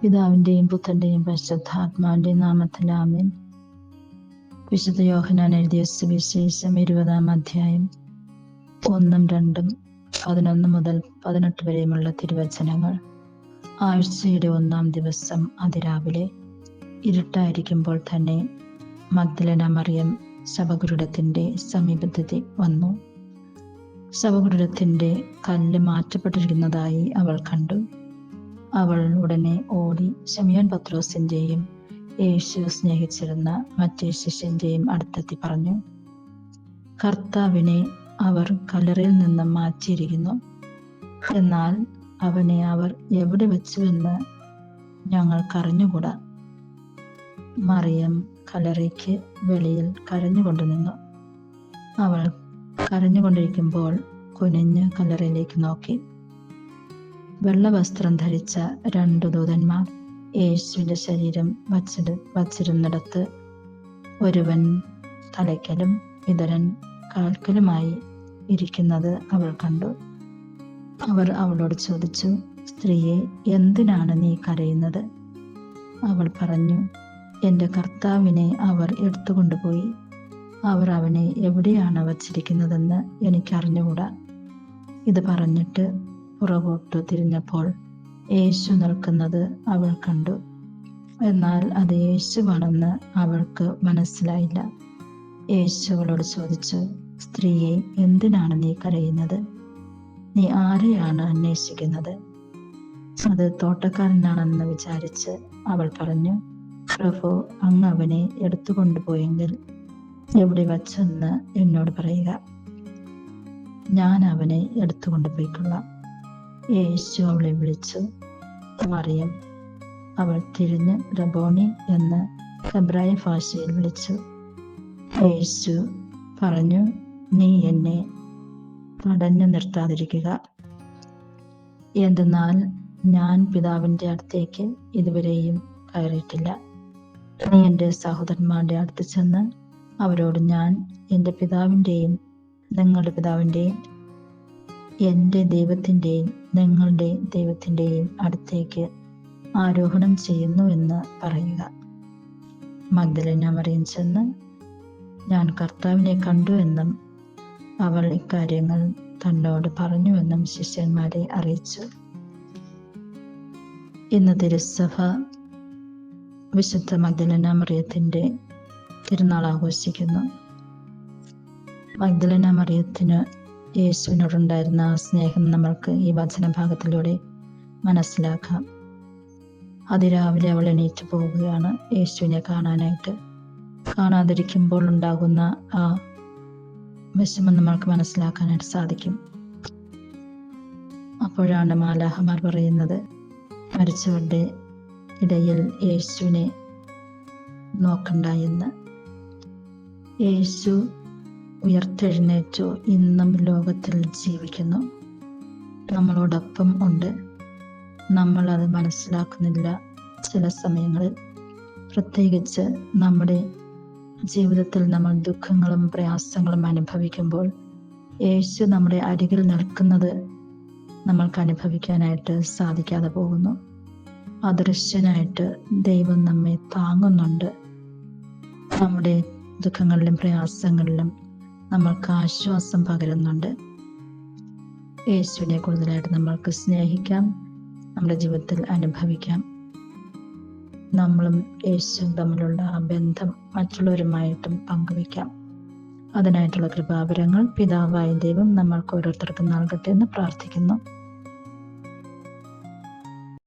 പിതാവിന്റെയും പുത്രന്റെയും പരിശുദ്ധാത്മാവിന്റെയും നാമത്തിൽ ആമേൻ. വിശുദ്ധ യോഹന്നാൻ എഴുതിയ സുവിശേഷം 20-ാം അധ്യായം 1-2, 11 മുതൽ 18 വരെയുമുള്ള തിരുവചനങ്ങൾ. ആഴ്ചയുടെ 1-ാം ദിവസം അതിരാവിലെ ഇരുട്ടായിരിക്കുമ്പോൾ തന്നെ മഗ്ദലന മറിയം ശവകുടീരത്തിന്റെ സമീപത്തെത്തി വന്നു. ശവകുടീരത്തിന്റെ കല്ല് മാറ്റപ്പെട്ടിരിക്കുന്നതായി അവൾ കണ്ടു. അവൾ ഉടനെ ഓടി ശിമയോൻ പത്രോസിന്റെയും യേശു സ്നേഹിച്ചിരുന്ന മറ്റേ ശിഷ്യന്റെയും അടുത്തെത്തി പറഞ്ഞു, കർത്താവിനെ അവർ കല്ലറയിൽ നിന്ന് മാറ്റിയിരിക്കുന്നു. എന്നാൽ അവനെ അവർ എവിടെ വെച്ചുവെന്ന് ഞങ്ങൾക്കറിഞ്ഞുകൂടാ. മറിയം കല്ലറയ്ക്ക് വെളിയിൽ കരഞ്ഞുകൊണ്ടു നിന്നു. അവൾ കരഞ്ഞുകൊണ്ടിരിക്കുമ്പോൾ കുനിഞ്ഞ് കല്ലറയിലേക്ക് നോക്കി. വെള്ളവസ്ത്രം ധരിച്ച 2 ദൂതന്മാർ യേശുവിന്റെ ശരീരം വച്ചിരുന്നിടത്ത് ഒരുവൻ തലയ്ക്കലും ഇതരൻ കാൽക്കലുമായി ഇരിക്കുന്നത് അവൾ കണ്ടു. അവർ അവളോട് ചോദിച്ചു, സ്ത്രീയെ, എന്തിനാണ് നീ കരയുന്നത്? അവൾ പറഞ്ഞു, എൻ്റെ കർത്താവിനെ അവർ എടുത്തുകൊണ്ടുപോയി. അവർ അവനെ എവിടെയാണ് വച്ചിരിക്കുന്നതെന്ന് എനിക്കറിഞ്ഞുകൂടാ. ഇത് പറഞ്ഞിട്ട് പുറകോട്ടു തിരിഞ്ഞപ്പോൾ യേശു നിൽക്കുന്നത് അവൾ കണ്ടു. എന്നാൽ അത് യേശുവാണെന്ന് അവൾക്ക് മനസ്സിലായില്ല. യേശു അവളോട് ചോദിച്ചു, സ്ത്രീയെ, എന്തിനാണ് നീ കരയുന്നത്? നീ ആരെയാണ് അന്വേഷിക്കുന്നത്? അത് തോട്ടക്കാരനാണെന്ന് വിചാരിച്ച് അവൾ പറഞ്ഞു, പ്രഭു, അങ്ങ് അവനെ എടുത്തുകൊണ്ടുപോയെങ്കിൽ എവിടെ വച്ചെന്ന് എന്നോട് പറയുക. ഞാൻ അവനെ എടുത്തുകൊണ്ടുപോയിക്കൊള്ളാം. യേശു അവളെ വിളിച്ചു, മറിയം. അവൾ തിരിഞ്ഞ് റബോണി എന്ന് ഹെബ്രായ ഭാഷയിൽ വിളിച്ചു. യേശു പറഞ്ഞു, നീ എന്നെ തടഞ്ഞു നിർത്താതിരിക്കുക. എന്തെന്നാൽ ഞാൻ പിതാവിൻ്റെ അടുത്തേക്ക് ഇതുവരെയും കയറിയിട്ടില്ല. നീ എൻ്റെ സഹോദരന്മാരുടെ അടുത്ത് ചെന്ന് അവരോട്, ഞാൻ എൻ്റെ പിതാവിൻ്റെയും നിങ്ങളുടെ പിതാവിൻ്റെയും എൻ്റെ ദൈവത്തിൻ്റെയും നിങ്ങളുടെ ദൈവത്തിൻ്റെയും അടുത്തേക്ക് ആരോഹണം ചെയ്യുന്നു എന്ന് പറയുക. മഗ്ദലന മറിയം ചെന്ന്, ഞാൻ കർത്താവിനെ കണ്ടു എന്നും അവൾ ഇക്കാര്യങ്ങൾ തന്നോട് പറഞ്ഞുവെന്നും ശിഷ്യന്മാരെ അറിയിച്ചു. ഇന്ന് തിരുസഭ വിശുദ്ധ മഗ്ദലന മറിയത്തിൻ്റെ തിരുനാൾ ആഘോഷിക്കുന്നു. മഗ്ദലന മറിയത്തിന് യേശുവിനോടുണ്ടായിരുന്ന സ്നേഹം നമ്മൾക്ക് ഈ വചനഭാഗത്തിലൂടെ മനസ്സിലാക്കാം. അതിരാവിലെ അവൾ എണീറ്റ് പോവുകയാണ് യേശുവിനെ കാണാനായിട്ട്. കാണാതിരിക്കുമ്പോൾ ഉണ്ടാകുന്ന ആ വിഷമം നമ്മൾക്ക് മനസ്സിലാക്കാനായിട്ട് സാധിക്കും. അപ്പോഴാണ് മാലാഖമാർ പറയുന്നത്, മരിച്ചവരുടെ ഇടയിൽ യേശുവിനെ നോക്കണ്ട എന്ന്. യേശു ഉയർത്തെഴുന്നേറ്റു, ഇന്നും ലോകത്തിൽ ജീവിക്കുന്നു, നമ്മളോടൊപ്പം ഉണ്ട്. നമ്മൾ അത് മനസ്സിലാക്കുന്നില്ല. ചില സമയങ്ങളിൽ, പ്രത്യേകിച്ച് നമ്മുടെ ജീവിതത്തിൽ നമ്മൾ ദുഃഖങ്ങളും പ്രയാസങ്ങളും അനുഭവിക്കുമ്പോൾ യേശു നമ്മുടെ അരികിൽ നിൽക്കുന്നത് നമ്മൾക്ക് അനുഭവിക്കാനായിട്ട് സാധിക്കാതെ പോകുന്നു. അദൃശ്യനായിട്ട് ദൈവം നമ്മെ താങ്ങുന്നുണ്ട്. നമ്മുടെ ദുഃഖങ്ങളിലും പ്രയാസങ്ങളിലും നമ്മൾക്ക് ആശ്വാസം പകരുന്നുണ്ട്. യേശുവിനെ കൂടുതലായിട്ട് നമ്മൾക്ക് സ്നേഹിക്കാം, നമ്മുടെ ജീവിതത്തിൽ അനുഭവിക്കാം. നമ്മളും യേശുവും തമ്മിലുള്ള ആ ബന്ധം മറ്റുള്ളവരുമായിട്ടും പങ്കുവയ്ക്കാം. അതിനായിട്ടുള്ള കൃപാവരങ്ങൾ പിതാവായ ദൈവം നമ്മൾക്ക് ഓരോരുത്തർക്കും നൽകട്ടെ എന്ന് പ്രാർത്ഥിക്കുന്നു.